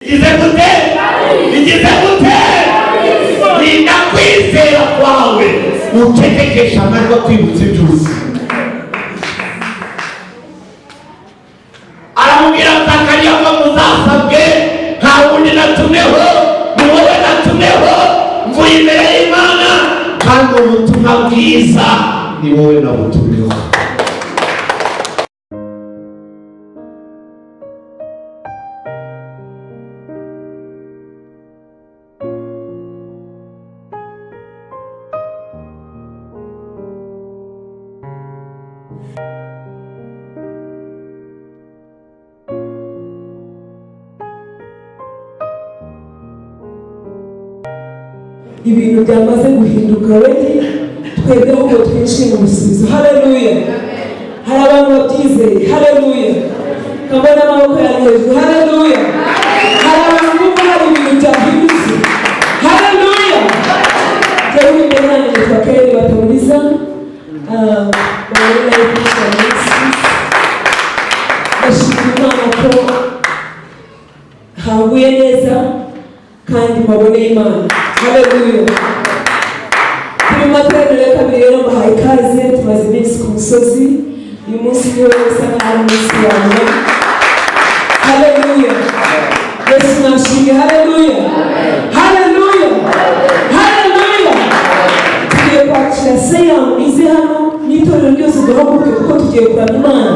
igize gute rinda kwizera kwawe utegekesha amajwi kwibutsa byose. Aramubwira Zakariya ngo muzasabwe nta wundi natumeho, ni wowe natumeho, mvuye imbere y'Imana kandi ubutumwa bwiza ni wowe nabutumiho. Ibintu byamaze guhinduka wedi twebwe ahubwo twinjiye mu bisubizo. Haleluya. Hari abantu babyizeye. Haleluya. Kabona amaboko yari hejuru. Haleluya. Hari abantu bumva hari ibintu byahindutse. Haleluya. Jyewe imbere yanjye nitwa Keri Batamuriza, bari bari kwishyura munsi. Ndashimira Imana ko haguye neza kandi mabone Imana. Haleluya. Turi mu materaniro ya kabiri rero mbahaye ikaze. Tumaze iminsi ku musozi, uyu munsi niwe usa nk'aho ari umunsi wawe. Haleluya. Yesu nashimye. Haleluya. Haleluya. Haleluya. Tugiye kwakira seyamu ize hano n'itorero ryose duhaguruke kuko tugiye kuramya Imana.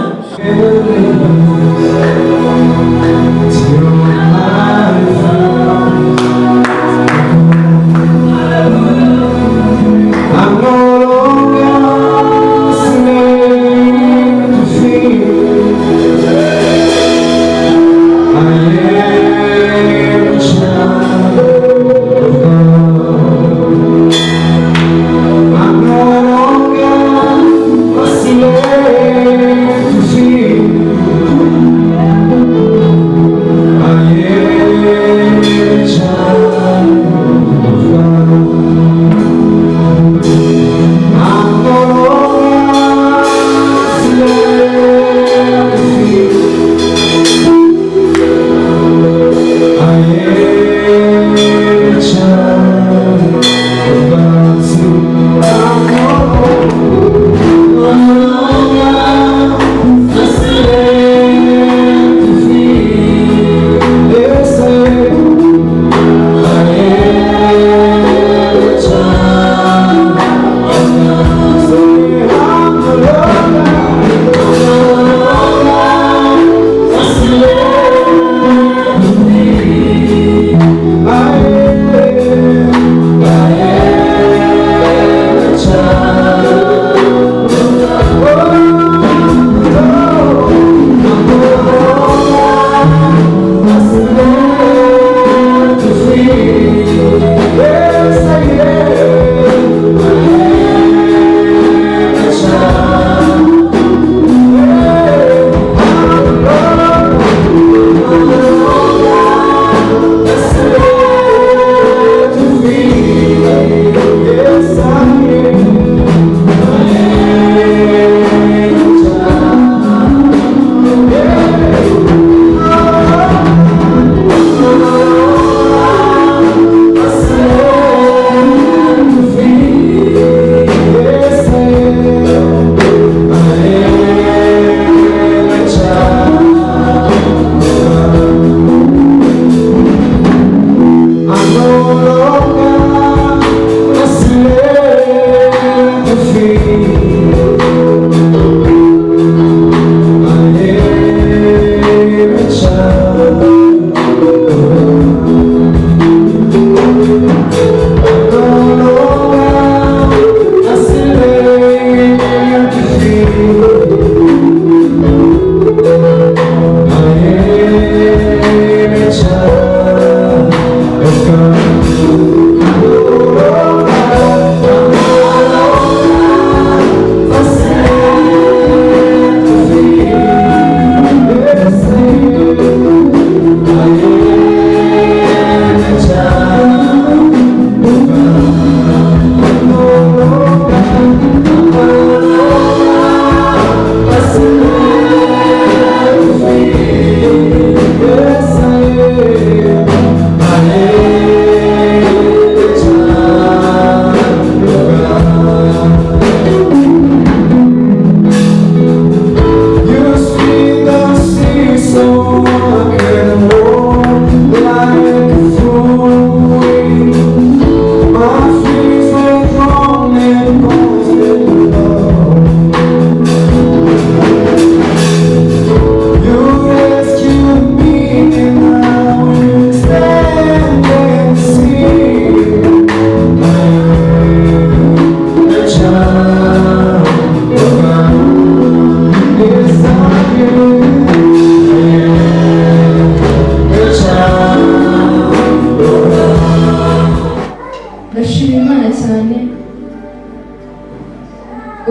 cyane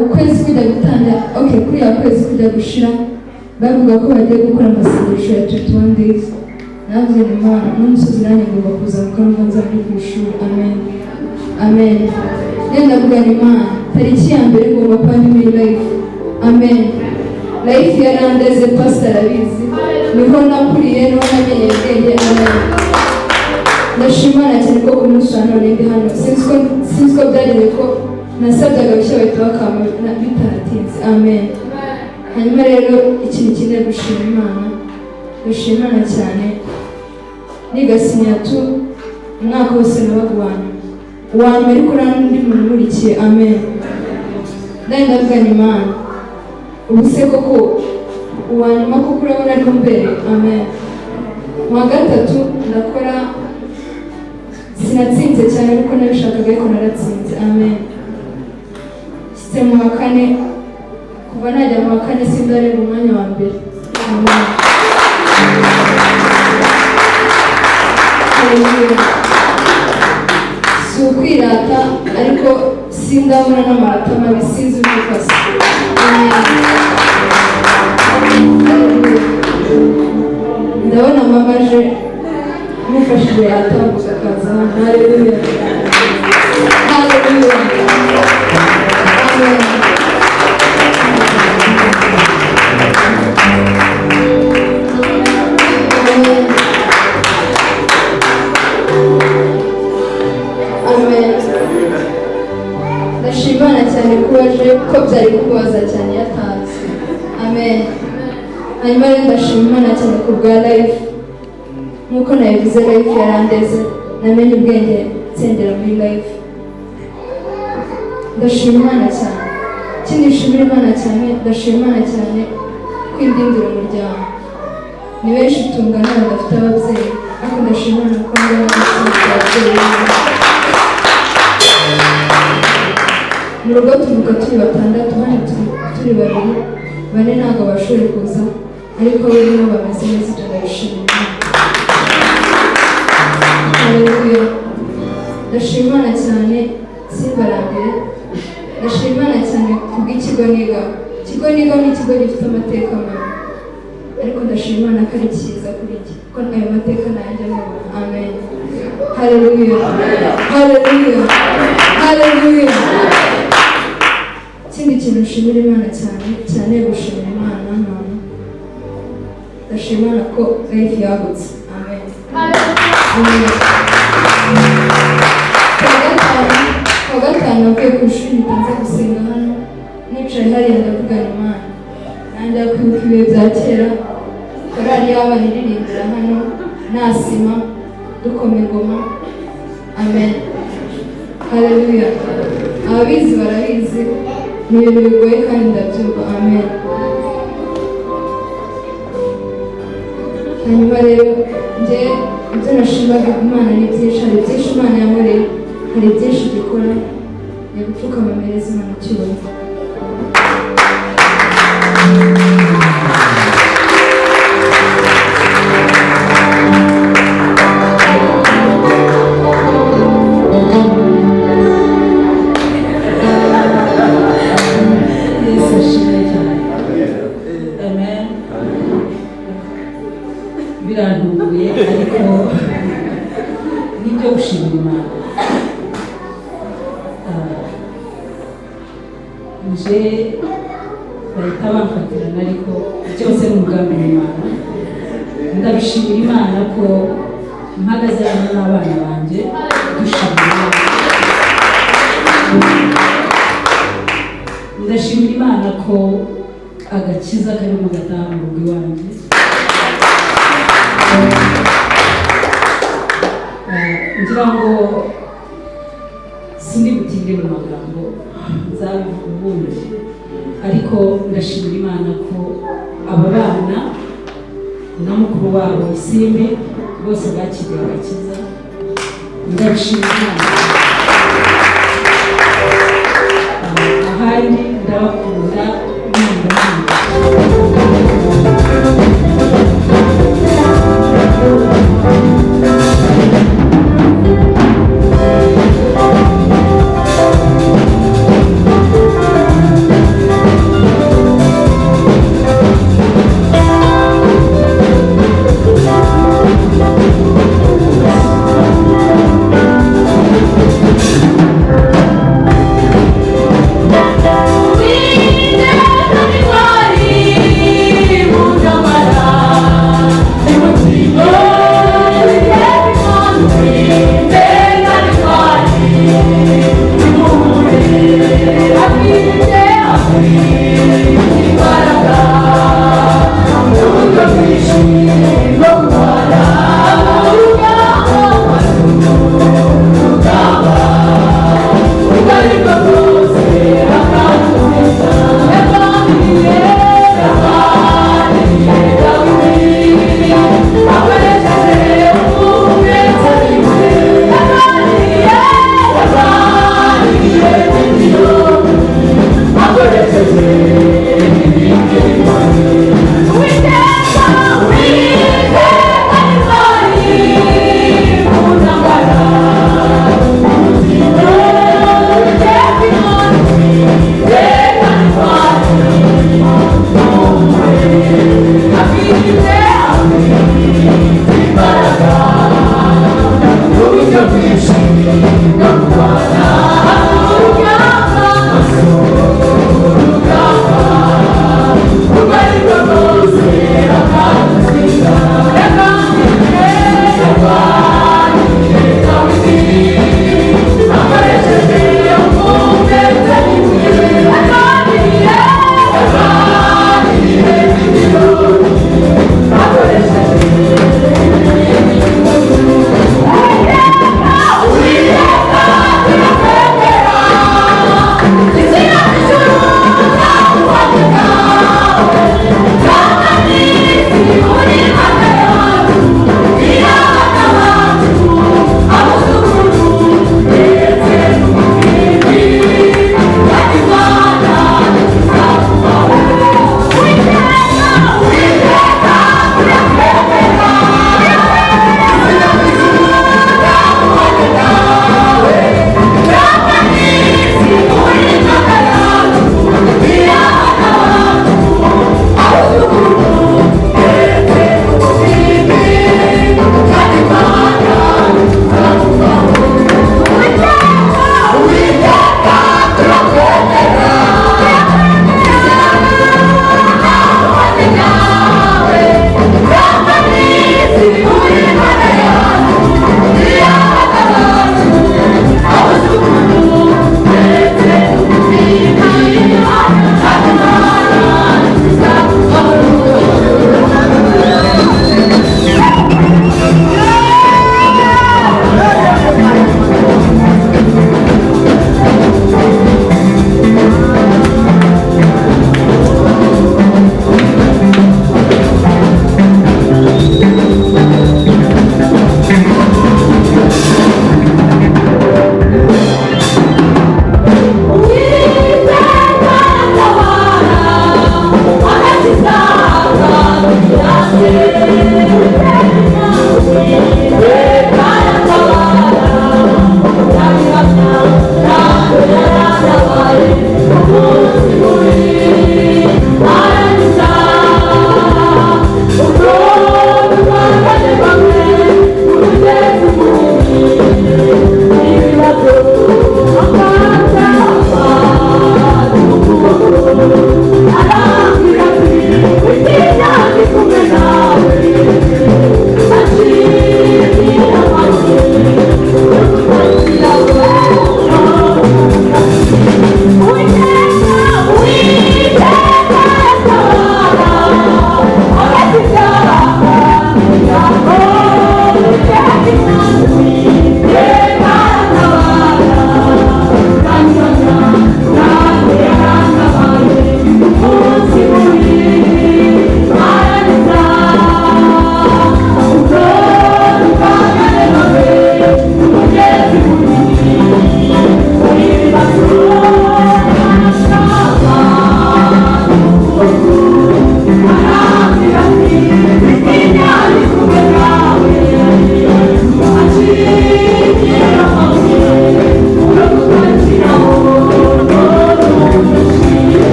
ukwezi kujya gutangira kuri ya kwezi kujya gushira bavuga ko bagiye gukora amasengesho ya 21 days. Navuze ni Imana n'umusozi nanjye ngomba kuza mukarumva nzajya ku ishuri. Amen amen. Nenda kuvuga ni Imana tariki ya mbere ngomba kuba ndi muri life. Amen. Life yarandeze pastor arabizi niho nakuriye niho namenye ubwenge. Amen. Ndashimana cyane ko umunsi wa none ndi hano sinzi ko byagiye ko nasabyaga bishya bahita bakama bitaratinze. Amen. Hanyuma rero ikintu kineye gushima Imana, gushimana cyane nigasinya tu umwaka wose nabagwana uwa mbere kuri ndi muntu nkurikiye. Amen. Ndavuga ni Imana ubuse koko uwa nyuma kuko urabona ari mbere. Amen. Mu gatatu ndakora sinatsinze cyane kuko nabishakaga ariko naratsinze. Amen. Site mu wa kane kuva najya mu wa kane sindarenga umwanya wa mbere. Amen. Si ukwirata ariko sindabona n'amarata mabi sinzi ubukasi. Ndabona mamaje mufashije yatambuka akaza. Haleluya haleluya. Amen. Ndashimana cyane kubaje ko byari kubaza cyane yatanze. Amen. Hanyuma rero ndashimana cyane ku bwa life nkuko nabivuze life yarandeze namenye ubwenge nsengera muri life. Ndashimana cyane kinishimira Imana cyane. Ndashimana cyane kwindindira umuryango ni benshi tungana badafite ababyeyi ariko ndashimana ko ndi ababyeyi. Mu rugo tuvuga turi batandatu hano turi babiri bane ntabwo bashoboye kuza ariko bino bameze neza turabishimira. Haleluya. Ndashimana cyane simbarambire. Ndashimana cyane kubw'ikigo niga. Ikigo niga ni ikigo gifite amateka mabi ariko ndashimana ko ari cyiza kuri iki ko ayo mateka nanjye nkaba. Amen. Haleluya haleluya haleluya. Ikindi kintu nshimira Imana cyane gushimira Imana none ndashimana ko life yagutse. Amen. Kwa gatanu navuye ku ishuri ntanze gusenga hano nicaye hariya ndavuga Imana nanjye kwibuka ibihe bya kera korali y'abana iririmbira hano nasima dukoma ingoma. Amen. Haleluya. Ababizi barabizi ni ibintu bigoye kandi ndabyumva. Amen. Hanyuma rero njye ibyo nashimaga Imana ni byinshi. Hari byinshi Imana yankoreye, hari byinshi dukora. Ni gupfukama mereza Imana icyubahiro. Birantunguye ariko nibyo gushimira Imana. Nje bahita bamfatirana ariko byose ni umugambi w'Imana. Ndabishimira Imana ko mpagaze hano n'abana banjye dushimira Imana. Ndashimira Imana ko agakiza karimo gataha mu rugo iwanjye. Ngira ngo sindi butinde mu magambo nzabivuga ubundi ariko ndashimira Imana ko aba bana na mukuru wabo Isimbi bose bakiriye agakiza. Ndabishimira Imana. Ahandi ndabakunda Imana.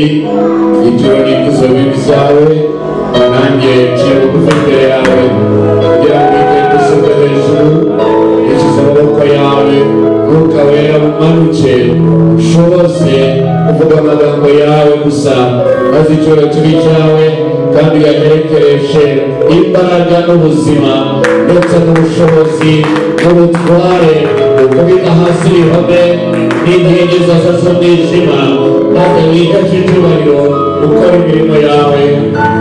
iti ituro n'ikuzo bibyawe nanjye ngiye bugufi imbere yawe kugira ngo iteka usubwe hejuru yishyize amaboko yawe mwuka wera umanuke ushoboze kuvuga amagambo yawe gusa maze ituro turi cyawe kandi uyaherekereshe imbaraga n'ubuzima ndetse n'ubushobozi n'ubutware ukubita hasi ibihome n'inkingi zose z'umwijima maze wiheshe icyubahiro ukora imirimo yawe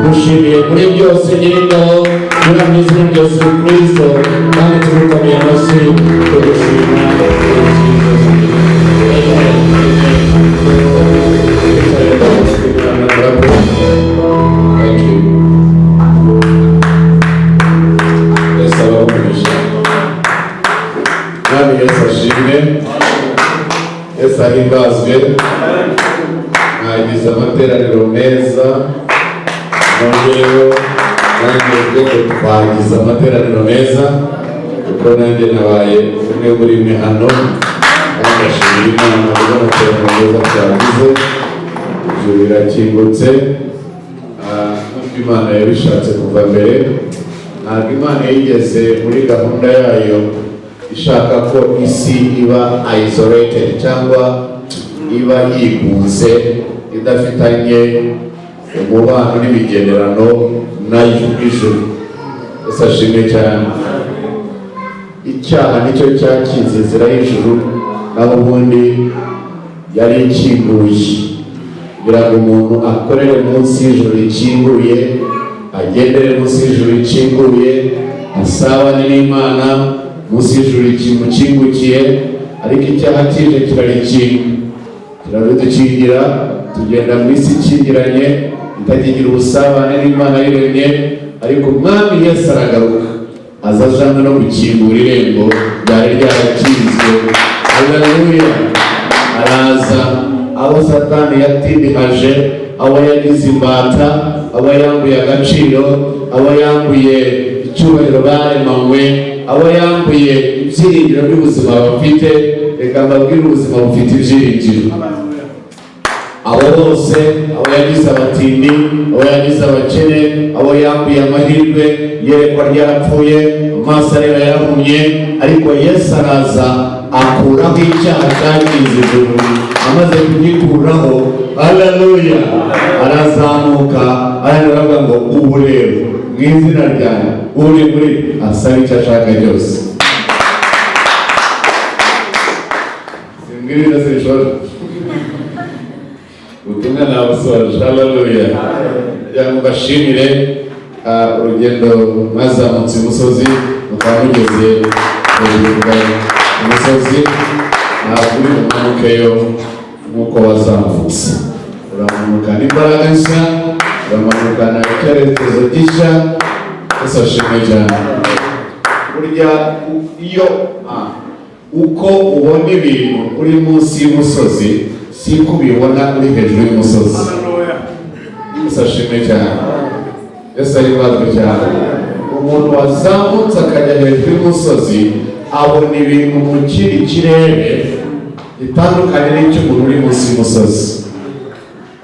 dushimiye muri byose nyir'ingabo muri izina rya Yesu Kristo kandi tugukomeye amashyi tugushima Yesu ashimwe, Yesu ahimbazwe. Mwagize amateraniro meza, nongeyeho nanjye ubwo twagize amateraniro meza kuko nanjye nabaye umwe muri mwe hano kandi ashimira Imana kuko amateraniro meza twagize. Ijuru rirakingutse nk'uko Imana yabishatse kuva mbere. Ntabwo Imana yigeze muri gahunda yayo ishaka ko isi iba isolated cyangwa iba yigunze idafitanye umubano n'imigenderano nayo ijuru. Yesu ashimwe cyane. Icyaha nicyo cyakinze inzira y'ijuru, naho ubundi yari ikinguye kugira ngo umuntu akorere munsi y'ijuru rikinguye, agendere munsi y'ijuru rikinguye, asabane n'Imana munsi y'ijuru rimukingukiye. Ariko icyaha kije kirarikinga, kiradukingira, tugenda mu isi ikingiranye itakigira ubusabane n'Imana yiremye. Ariko Umwami Yesu aragaruka, aza ajana no gukingura irembo ryari ryarakinzwe. Haleluya! Araza abo Satani yatindihaje, abo yagize imbata, abo yambuye agaciro, abo yambuye icyubahiro baremanywe, abo yambuye ibyiringiro by'ubuzima bafite. Reka mbabwire ubuzima bufite ibyiringiro. Abo bose, abo yagize abatindi, abo yagize abakene, abo yambuye amahirwe, yerekwa ryarapfuye, amaso areba yarahumye, ariko Yesu araza akuraho icyaha cyakinze ijuru. Amaze kugikuraho, haleluya, arazamuka aravuga ngo ubu rero mu izina ryanjye uri muri asaba icyo ashaka cyose. Simbwira ino sinshobora ubutumwa nabusoje. Haleluya! kugira ngo mbashimire urugendo mwazamutse umusozi mukaba mugeze hejuru umusozi. Ntabwo uri bumanukeyo nk'uko wazamutse, uramanukana imbaraga nshya, uramanukana icyerekezo gishya. Yesu ashimwe cyane. Burya iyo uko ubona ibintu uri munsi y'umusozi siko ubibona uri hejuru y'umusozi. Yesu ashimwe cyane. Yesu ahimazwe cyane. Umuntu wazamutse akajya hejuru y'umusozi abona ibintu mu kindi kirere gitandukanye n'icy'umuntu uri munsi y'umusozi.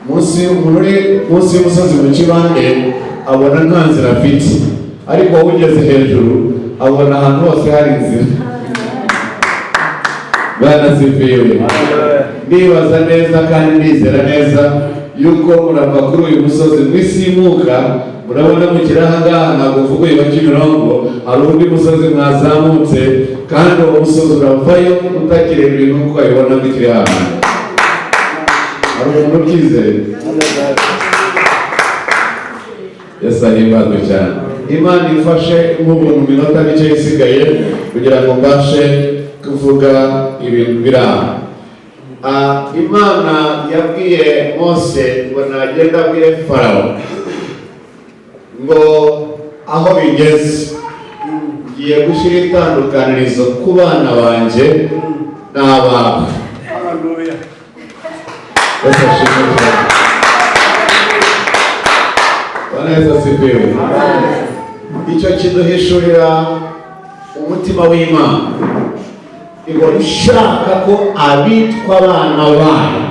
Umuntu uri munsi y'umusozi mu kibande abona nta nzira afite, ariko wowe ugeze hejuru abona ahantu hose hari inzira. Bwanasifiwe. Ndibaza neza kandi ndizera neza yuko murava kuri uyu musozi mwisimuka, murabona mukiri ahangaha ntabwo uvuga uyu wa Kimironko, hari undi musozi mwazamutse kandi uwo musozi uravayo utakireba ibintu uko wabibona mukiri hano. Hari umuntu ubyizeye? Yesu ahimbazwe cyane. Imana ifashe nk'ubuntu mu minota mike isigaye kugira ngo mbashe kuvuga ibintu biri aha. Imana yabwiye Mose ngo nagenda abwire Farawo ngo aho bigeze ngiye gushyira itandukanirizo ku bana banjye n'abawe. Haleluya! Yesu ashimwe cyane. Bwana Yesu asifiwe. Icyo kiduhishurira umutima w'Imana, ihora ishaka ko abitwa abana bayo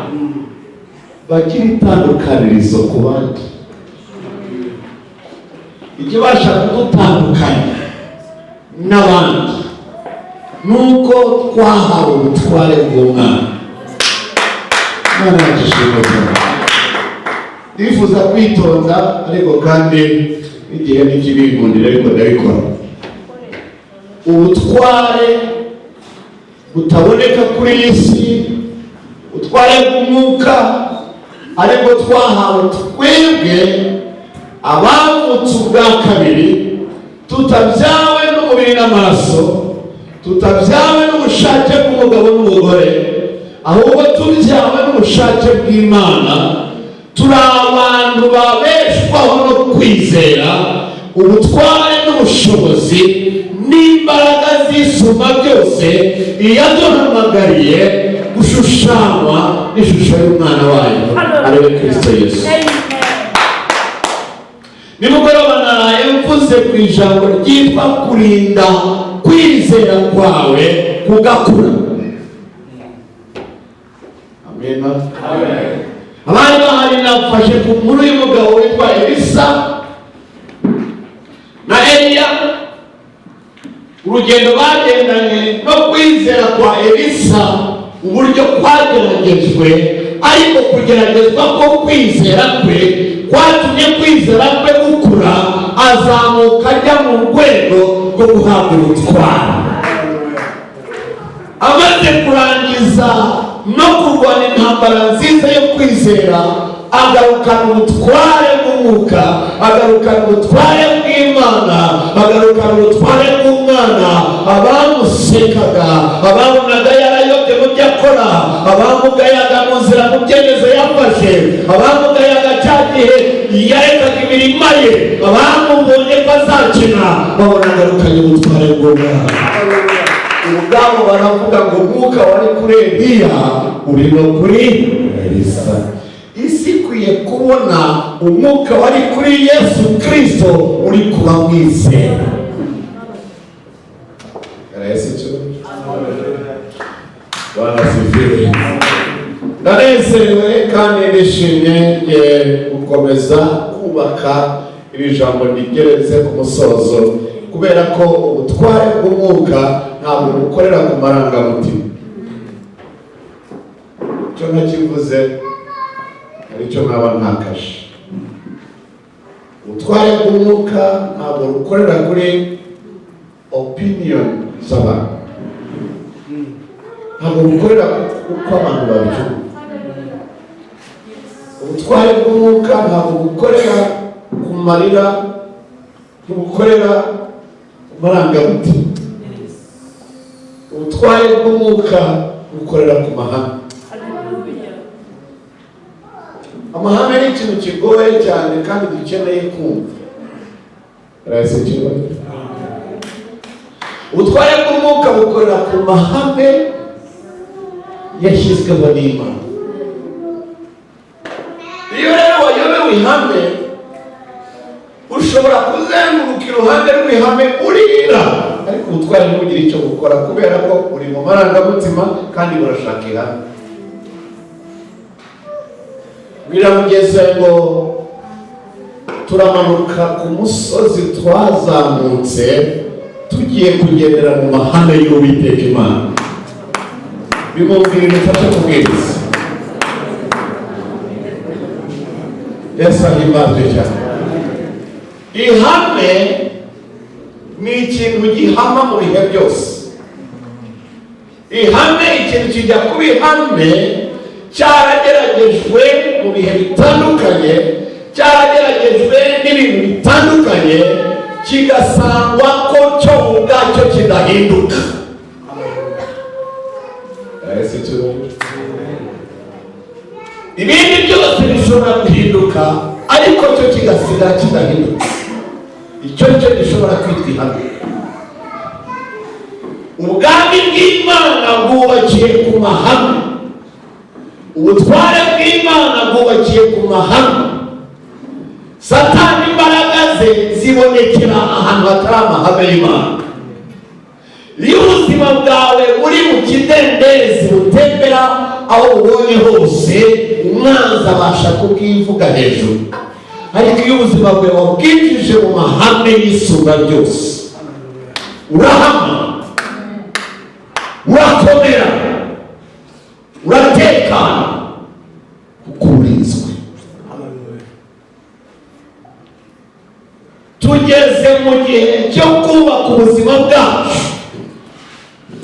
bagira itandukanirizo ku bandi. Ikibasha kudutandukanya n'abandi nuko twahawe ubutware bw'Umwana. Imana yagishimwe cyane. Ndifuza kwitonda ariko kandi igihe n'ikibigundira ariko ndabikora. Ubutware butaboneka kuri iyi si, ubutware bw'umwuka ariko twahawe twebwe abavutse ubwa kabiri, tutabyawe n'umubiri n'amaraso, tutabyawe n'ubushake bw'umugabo n'umugore, ahubwo tubyawe n'ubushake bw'Imana. Turi abantu babeshwaho no kwizera ubutware n'ubushobozi n'imbaraga z'isumba byose iyaduhamagariye gushushanywa n'ishusho y'Umwana wayo ariwe Kristo Yesu. Nimugoroba naraye mvuze ku ijambo ryitwa kurinda kwizera kwawe kugakura. Amen. Abandi bahari nafashe ku nkuru y'umugabo witwa Elisa na Eliya. Urugendo bagendanye no kwizera kwa Elisa uburyo kwageragejwe, ariko kugeragezwa ko kwizera kwe kwatumye kwizera kwe gukura, azamuka ajya mu rwego rwo guhabwa ubutware. Amaze kurangiza no kurwana intambara nziza yo kwizera, agarukana ubutware bw'umwuka, agarukana ubutware bw'Imana, agarukana ubutware bw'Umwana. Abamusekaga, ababonaga yarayobye mu byo akora, abamugayaga mu nzira mu byemezo yafashe, abamugayaga cya gihe yarekaga imirima ye, abamubonye ko azakina, babona agarukanye ubutware bw'Umwana. Ubwabo baravuga ngo umwuka wari kuri Eliya uri no kuri Elisa. Isi ikwiye kubona umwuka wari kuri Yesu Kristo uri kubamwizera. Bwana asifiwe. Ndanezerewe kandi nishimye gukomeza kubaka iri jambo rigeretse ku musozo, kubera ko ubutware bw'umwuka ntabwo bukorera ku marangamutima. Icyo nakivuze aricyo nkaba ntakaje. Ubutware bw'umwuka ntabwo bukorera kuri opinion z'abantu, ntabwo bukorera uko abantu babivuga. Ubutware bw'umwuka ntabwo bukorera ku marira, ntibukorera ku marangamutima. Ubutware bw'umwuka bukorera ku mahame. Amahame ni ikintu kigoye cyane kandi dukeneye kumva. Ubutware bw'umwuka bukorera ku mahame yashyizweho n'Imana. Iyo rero wayobewe ihame, ushobora kuzenguruka iruhande rw'ihame urira, ariko ubutware ntibugire icyo bukora, kubera ko uri mu marangamutima kandi burashaka ihame. Biramugeze ngo turamanuka ku musozi twazamutse tugiye kugendera mu mahame y'Uwiteka Imana. Bimubwira imufasha kubwiriza. Yesu ahimbazwe cyane. Ihame ni ikintu gihama mu bihe byose. Ihame, ikintu kijya kuba ihame, cyarageragejwe mu bihe bitandukanye, cyarageragejwe n'ibintu bitandukanye, kigasangwa ko cyo ubwacyo kidahinduka. Ibindi byose bishobora guhinduka, ariko cyo kigasigara kidahinduka. Icyo cyo gishobora kwitwa ihame. Ubwami bw'Imana bwubakiye ku mahame, ubutware bw'Imana bwubakiye ku mahame. Satani imbaraga ze zibonekera ahantu hatari amahame y'Imana. Iyo ubuzima bwawe buri mu kidendezi butembera aho ubonye hose umwanzi abasha kubwivuga hejuru, ariko iyo ubuzima bwawe wabwinjije mu mahame y'isumba ryose, urahama, urakomera, uratekana, kuko urinzwe. Tugeze mu gihe cyo kubaka ubuzima bwacu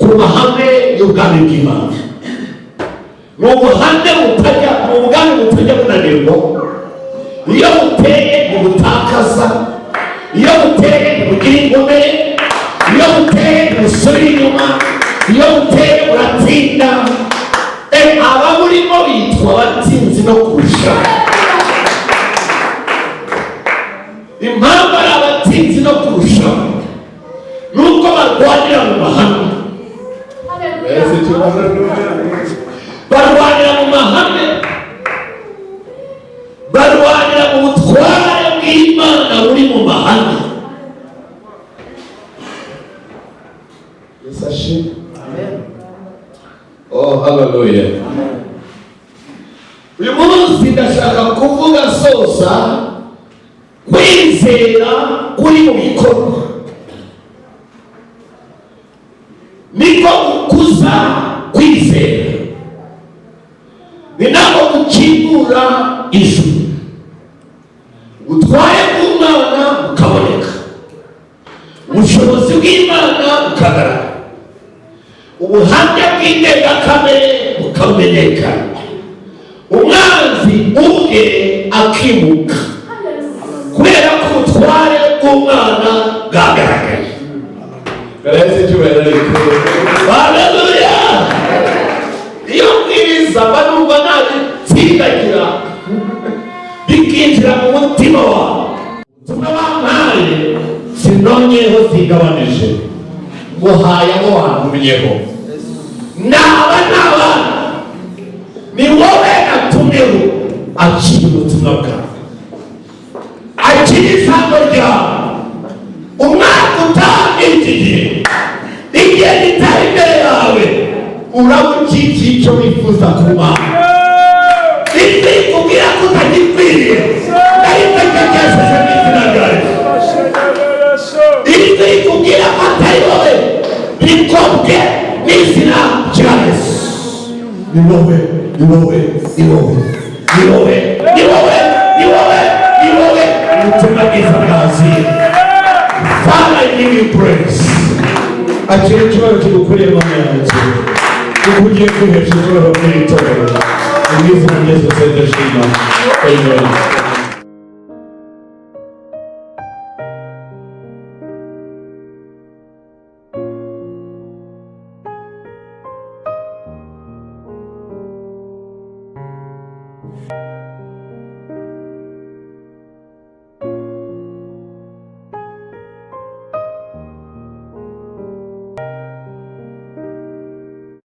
ku mahame y'ubwami bw'Imana. Ni ubuhame butajya bunanirwa. Iyo buteye ntibutakaza, iyo buteye ntibugira inkomere, iyo buteye ntibusubira inyuma, iyo buteye buratsinda. Ababurimo bitwa abatsinzi no kurusha. Impamvu ari abatsinzi no kurusha nuko barwanira mu mahame. Barwanira mu mahame, barwanira mu butware bw'Imana buri mu mahame. Yesu ashimwe. Amen. Oh, hallelujah. Uyu munsi ndashaka kuvuga sosa kwizera kuri mu bikorwa, niko gukuza kwizera, ni nako gukingura ijuru, ubutware bw'Imana bukaboneka, ubushobozi bw'Imana bukagaragara, ubuhamya bw'indengakamere bukamenyekana, umwanzi ubwe akimuka, kubera ko ubutware bw'Umwana bwagaragaye. Haleluya! Iyo mbwiriza banumva nabitsindagira bikinjira mu mutima wawe. Ubutumwa bampaye sinonyeho sigabanije, nguhaye abo wantumyeho. Naba ni wowe natumyeho, akira ubutumwa bwawe, akira ijambo ryawe. Umwaka utaha iki gihe, igihe gitari imbere yawe, uraba ukikiye icyo wifuza kuba. Ijwi rikubwira ko utagikwiriye, ndaritegekesheje n'izina rya Yesu. Ijwi rikubwira ko atari wowe, rikobwe n'izina rya Yesu. Ni wowe, ni wowe, ni wowe, ni wowe, ni wowe, ni wowe, ni wowe, ubutumwa bwiza bwaziye. Father, I give you praise. Akiri ikibazo kigukwiriye Mana yanjye, kuko ugiye kwihesha ikibazo muri itorero. Mu izina rya Yesu ndashima. Amen.